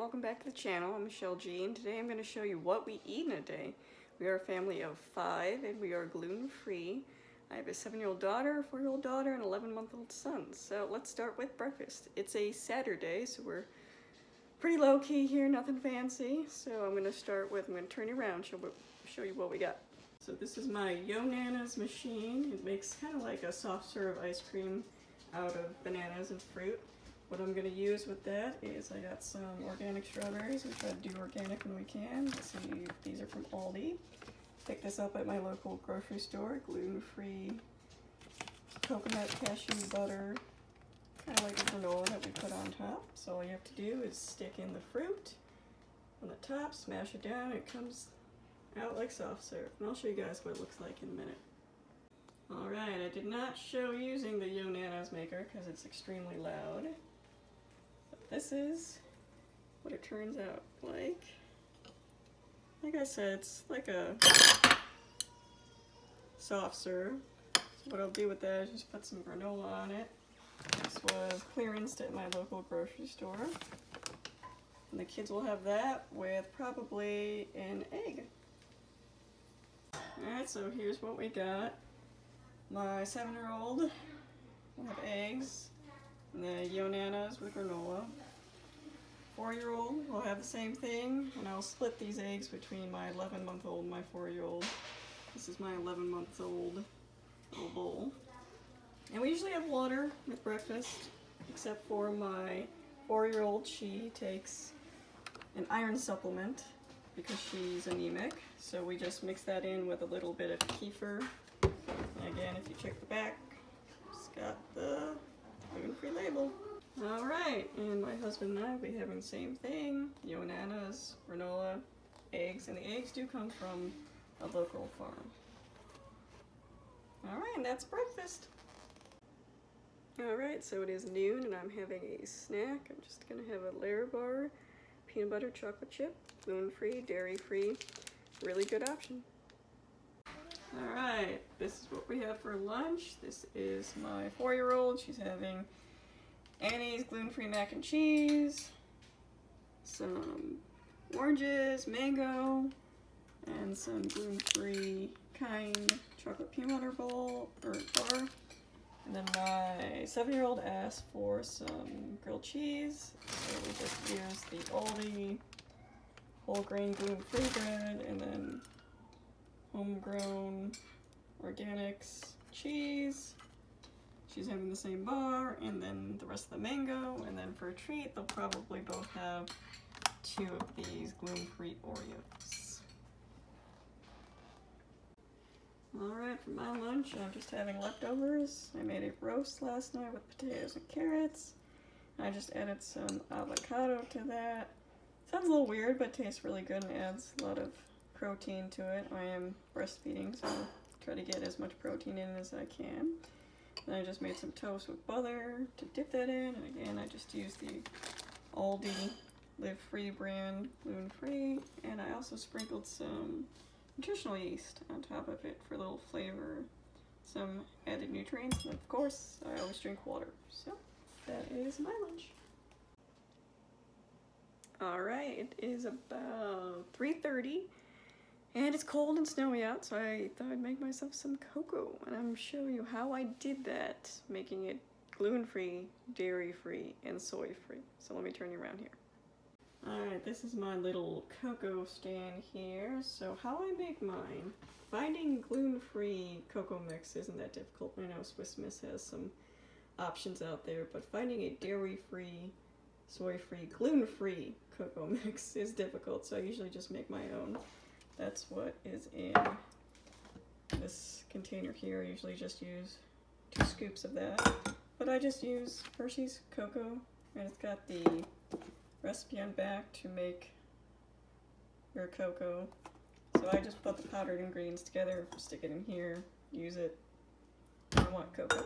welcome back to the channel. I'm Michelle G, and today I'm going to show you what we eat in a day. We are a family of 5 and we are gluten-free. I have a 7-year-old daughter, a 4-year-old daughter, and an 11-month-old son. So let's start with breakfast. It's a Saturday, so we're pretty low-key here, nothing fancy. So I'm going to turn you around, show you what we got. So this is my Yo Nana's machine. It makes kind of like a soft serve ice cream out of bananas and fruit. What I'm going to use with that is I got some organic strawberries. We try to do organic when we can. Let's see, these are from Aldi. Picked this up at my local grocery store. Gluten-free coconut cashew butter, kind of like a granola that we put on top. So all you have to do is stick in the fruit on the top, smash it down, it comes out like soft serve. And I'll show you guys what it looks like in a minute. Alright, I did not show using the Yo Nana's maker because it's extremely loud. This is what it turns out like. Like I said, it's like a soft serve. So what I'll do with that is just put some granola on it. This was clearanced at my local grocery store. And the kids will have that with probably an egg. Alright, so here's what we got. My 7-year-old will have eggs. And the Yo Nana's with granola. 4-year-old will have the same thing, and I'll split these eggs between my 11-month-old and my 4-year-old. This is my 11-month-old little bowl. And we usually have water with breakfast, except for my 4-year-old. She takes an iron supplement because she's anemic, so we just mix that in with a little bit of kefir. And again, if you check the back, it's got the gluten-free label. Alright, and my husband and I will be having the same thing. Yo Nana's, granola, eggs, and the eggs do come from a local farm. Alright, and that's breakfast. Alright, so it is noon and I'm having a snack. I'm just going to have a layer bar, peanut butter chocolate chip, gluten-free, dairy-free, really good option. Alright, this is what we have for lunch. This is my 4-year-old. She's having Annie's gluten-free mac and cheese, some oranges, mango, and some gluten-free kind chocolate peanut butter bowl or bar. And then my 7-year-old asked for some grilled cheese, so we just used the Aldi whole grain gluten-free bread and then homegrown organics cheese. She's having the same bar, and then the rest of the mango, and then for a treat, they'll probably both have 2 of these gluten-free Oreos. Alright, for my lunch, I'm just having leftovers. I made a roast last night with potatoes and carrots. I just added some avocado to that. Sounds a little weird, but tastes really good and adds a lot of protein to it. I am breastfeeding, so I'll try to get as much protein in as I can. Then I just made some toast with butter to dip that in, and again I just used the Aldi Live Free brand gluten-free, and I also sprinkled some nutritional yeast on top of it for a little flavor, some added nutrients, and of course I always drink water. So that is my lunch. Alright, it is about 3:30. And it's cold and snowy out, so I thought I'd make myself some cocoa, and I'm show you how I did that, making it gluten-free, dairy-free, and soy-free. So let me turn you around here. Alright, this is my little cocoa stand here. So how I make mine, finding gluten-free cocoa mix isn't that difficult. I know Swiss Miss has some options out there, but finding a dairy-free, soy-free, gluten-free cocoa mix is difficult, so I usually just make my own. That's what is in this container here. I usually just use 2 scoops of that. But I just use Hershey's cocoa, and it's got the recipe on back to make your cocoa. So I just put the powdered ingredients together, stick it in here, use it when I want cocoa.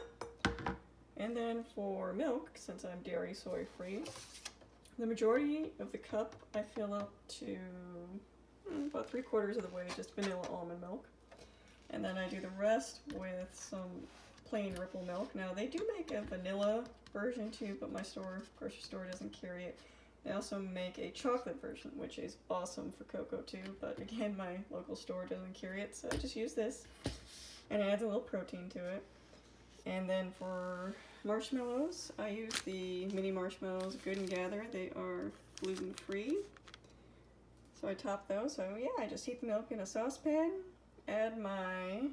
And then for milk, since I'm dairy soy free, the majority of the cup I fill up to about 3/4 of the way, just vanilla almond milk. And then I do the rest with some plain Ripple milk. Now they do make a vanilla version too, but my grocery store doesn't carry it. They also make a chocolate version, which is awesome for cocoa too, but again, my local store doesn't carry it, so I just use this. And it adds a little protein to it. And then for marshmallows, I use the mini marshmallows Good and Gather. They are gluten-free. So I top those. So yeah, I just heat the milk in a saucepan, add my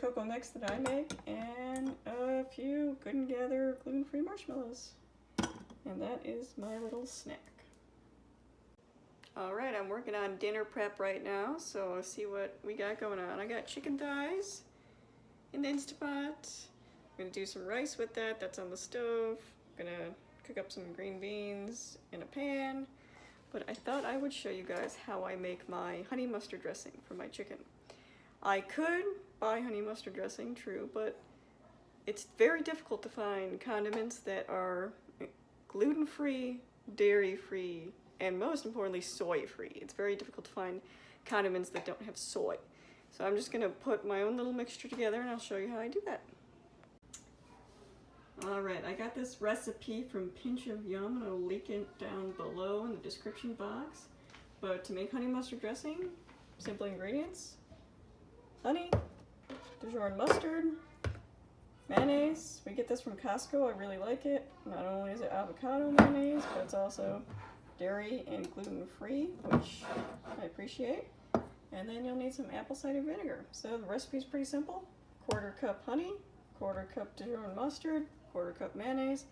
cocoa mix that I make, and a few Good and Gather gluten-free marshmallows. And that is my little snack. Alright, I'm working on dinner prep right now, so I'll see what we got going on. I got chicken thighs in the Instapot. I'm gonna do some rice with that, that's on the stove. I'm gonna cook up some green beans in a pan. But I thought I would show you guys how I make my honey mustard dressing for my chicken. I could buy honey mustard dressing, true, but it's very difficult to find condiments that are gluten-free, dairy-free, and most importantly, soy-free. It's very difficult to find condiments that don't have soy. So I'm just gonna put my own little mixture together and I'll show you how I do that. Alright, I got this recipe from Pinch of Yum and I'll link it down below in the description box. But to make honey mustard dressing, simple ingredients: honey, Dijon mustard, mayonnaise. We get this from Costco, I really like it. Not only is it avocado mayonnaise, but it's also dairy and gluten-free, which I appreciate. And then you'll need some apple cider vinegar. So the recipe is pretty simple. 1/4 cup honey, 1/4 cup Dijon mustard, 1/4 cup mayonnaise,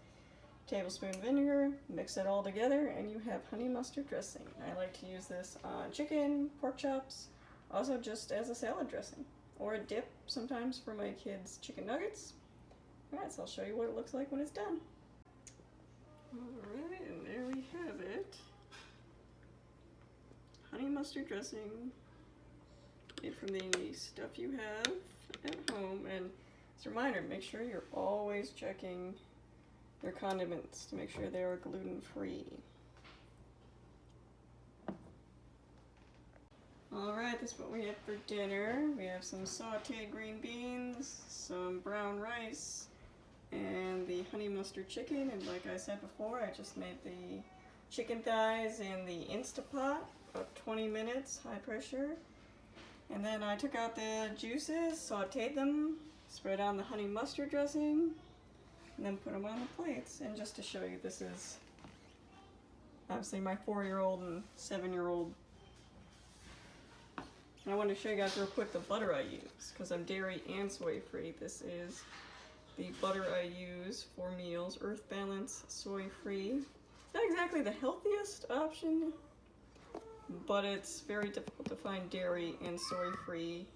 tablespoon vinegar, mix it all together and you have honey mustard dressing. I like to use this on chicken, pork chops, also just as a salad dressing, or a dip sometimes for my kids' chicken nuggets. Alright, so I'll show you what it looks like when it's done. Alright, and there we have it. Honey mustard dressing made from the stuff you have at home. And as a reminder, make sure you're always checking your condiments to make sure they are gluten-free. Alright, this is what we have for dinner. We have some sauteed green beans, some brown rice, and the honey mustard chicken. And like I said before, I just made the chicken thighs in the Instapot, about 20 minutes, high pressure. And then I took out the juices, sauteed them, spread on the honey mustard dressing, and then put them on the plates. And just to show you, this is obviously my 4-year-old and 7-year-old. And I want to show you guys real quick the butter I use, because I'm dairy and soy free. This is the butter I use for meals, Earth Balance soy free. It's not exactly the healthiest option, but it's very difficult to find dairy and soy free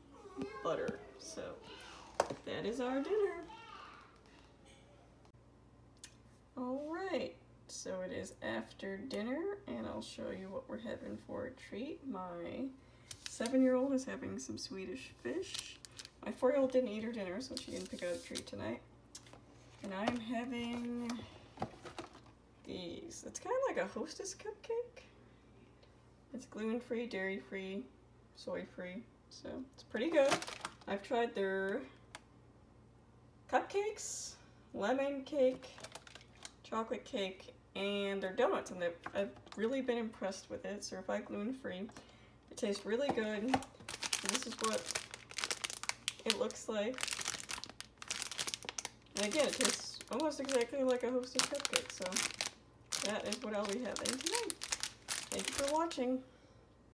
butter. So that is our dinner. Alright, so it is after dinner and I'll show you what we're having for a treat. My 7-year-old is having some Swedish fish. My 4-year-old didn't eat her dinner, so she didn't pick out a treat tonight. And I'm having these. It's kind of like a Hostess cupcake. It's gluten-free, dairy-free, soy-free, so it's pretty good. I've tried their cupcakes, lemon cake, chocolate cake, and their donuts, and I've really been impressed with it. It's certified gluten-free. It tastes really good. And this is what it looks like. And again, it tastes almost exactly like a Hostess cupcake, so that is what I'll be having tonight. Thank you for watching.